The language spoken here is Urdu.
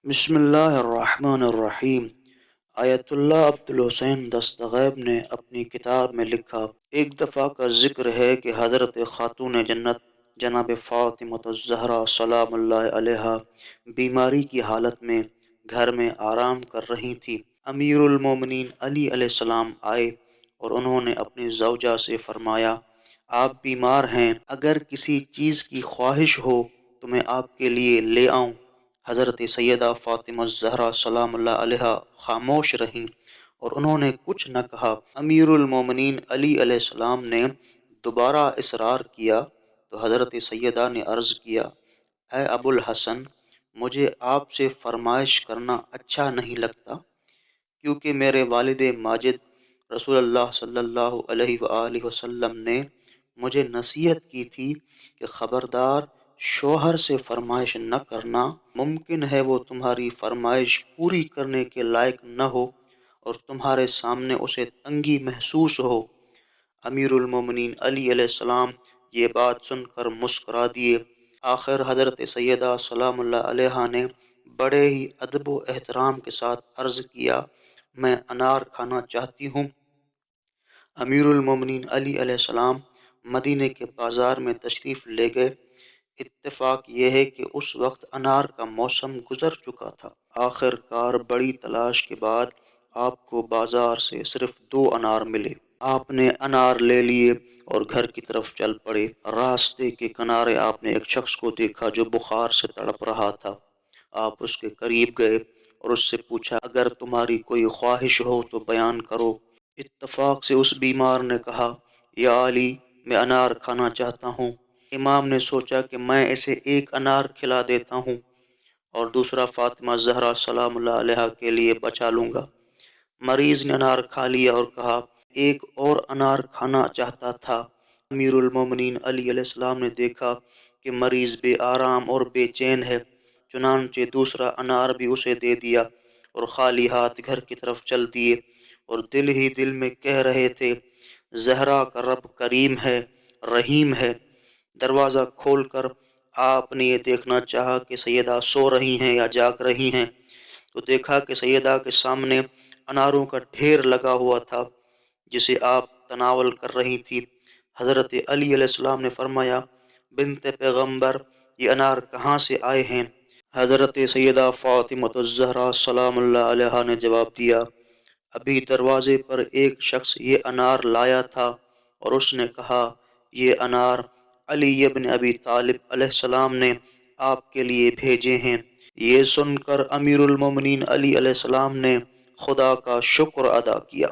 بسم اللہ الرحمن الرحیم۔ آیت اللہ عبدالحسین دستغیب نے اپنی کتاب میں لکھا، ایک دفعہ کا ذکر ہے کہ حضرت خاتون جنت جناب فاطمۃ الزہرا سلام اللہ علیہا بیماری کی حالت میں گھر میں آرام کر رہی تھی۔ امیر المومنین علی علیہ السلام آئے اور انہوں نے اپنی زوجہ سے فرمایا، آپ بیمار ہیں، اگر کسی چیز کی خواہش ہو تو میں آپ کے لیے لے آؤں۔ حضرت سیدہ فاطمہ الزہرا سلام اللہ علیہا خاموش رہیں اور انہوں نے کچھ نہ کہا۔ امیر المومنین علی علیہ السلام نے دوبارہ اصرار کیا تو حضرت سیدہ نے عرض کیا، اے ابو الحسن، مجھے آپ سے فرمائش کرنا اچھا نہیں لگتا، کیونکہ میرے والد ماجد رسول اللہ صلی اللہ علیہ وآلہ وسلم نے مجھے نصیحت کی تھی کہ خبردار، شوہر سے فرمائش نہ کرنا، ممکن ہے وہ تمہاری فرمائش پوری کرنے کے لائق نہ ہو اور تمہارے سامنے اسے تنگی محسوس ہو۔ امیر المومنین علی علیہ السلام یہ بات سن کر مسکرا دیے۔ آخر حضرت سیدہ سلام اللہ علیہا نے بڑے ہی ادب و احترام کے ساتھ عرض کیا، میں انار کھانا چاہتی ہوں۔ امیر المومنین علی علیہ السلام مدینے کے بازار میں تشریف لے گئے۔ اتفاق یہ ہے کہ اس وقت انار کا موسم گزر چکا تھا۔ آخر کار بڑی تلاش کے بعد آپ کو بازار سے صرف 2 انار ملے۔ آپ نے انار لے لیے اور گھر کی طرف چل پڑے۔ راستے کے کنارے آپ نے ایک شخص کو دیکھا جو بخار سے تڑپ رہا تھا۔ آپ اس کے قریب گئے اور اس سے پوچھا، اگر تمہاری کوئی خواہش ہو تو بیان کرو۔ اتفاق سے اس بیمار نے کہا، یا علی، میں انار کھانا چاہتا ہوں۔ امام نے سوچا کہ میں اسے ایک انار کھلا دیتا ہوں اور دوسرا فاطمہ زہرا سلام اللہ علیہا کے لیے بچا لوں گا۔ مریض نے انار کھا لیا اور کہا، ایک اور انار کھانا چاہتا تھا۔ امیر المومنین علی علیہ السلام نے دیکھا کہ مریض بے آرام اور بے چین ہے، چنانچہ دوسرا انار بھی اسے دے دیا اور خالی ہاتھ گھر کی طرف چل دیے، اور دل ہی دل میں کہہ رہے تھے، زہرا کا رب کریم ہے، رحیم ہے۔ دروازہ کھول کر آپ نے یہ دیکھنا چاہا کہ سیدہ سو رہی ہیں یا جاگ رہی ہیں، تو دیکھا کہ سیدہ کے سامنے اناروں کا ڈھیر لگا ہوا تھا جسے آپ تناول کر رہی تھی۔ حضرت علی علیہ السلام نے فرمایا، بنت پیغمبر، یہ انار کہاں سے آئے ہیں؟ حضرت سیدہ فاطمۃ الزہرا سلام اللہ علیہا نے جواب دیا، ابھی دروازے پر ایک شخص یہ انار لایا تھا اور اس نے کہا، یہ انار علی ابن ابی طالب علیہ السلام نے آپ کے لیے بھیجے ہیں۔ یہ سن کر امیر المومنین علی علیہ السلام نے خدا کا شکر ادا کیا۔